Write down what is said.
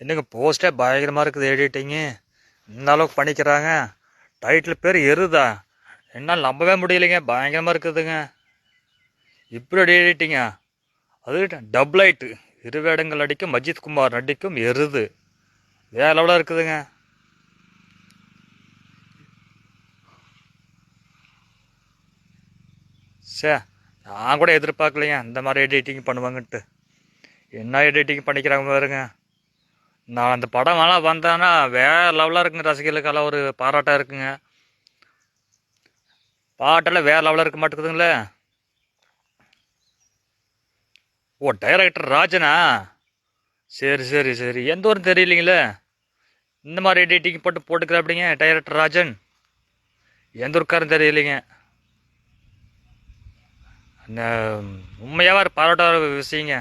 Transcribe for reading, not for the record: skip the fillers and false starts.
என்னங்க போஸ்டே பயங்கரமாக இருக்குது எடிட்டிங்கு. இந்த அளவுக்கு பண்ணிக்கிறாங்க. டைட்டில் பேர் எருதா? என்னால் நம்பவே முடியலைங்க. பயங்கரமாக இருக்குதுங்க. இப்படி எடிட்டிங்க. அது டபுள் லைட்டு. இரு வேடங்கள் அடிக்கும் அஜித் குமார் நடிக்கும் எருது. வேற லெவலாக இருக்குதுங்க. சே, நான் கூட எதிர்பார்க்கலைங்க இந்த மாதிரி எடிட்டிங் பண்ணுவாங்கன்ட்டு. என்ன எடிட்டிங் பண்ணிக்கிறாங்க பாருங்க. நான் அந்த படம் வேணால் வந்தேன்னா வேற லெவலாக இருக்குங்க. ரசிகர்களுக்கெல்லாம் ஒரு பாராட்டாக இருக்குங்க. பாட்டெல்லாம் வேற லெவலாக இருக்க மாட்டேங்குதுங்களே. ஓ, டைரக்டர் ராஜனா? சரி சரி சரி, எந்த ஊரும் தெரியலீங்களே. இந்த மாதிரி எடிட்டிங் போட்டுக்கிற அப்படிங்க டைரக்டர் ராஜன். எந்த ஊருக்காரும் தெரியலைங்க. உண்மையாக பாராட்ட விஷயங்க.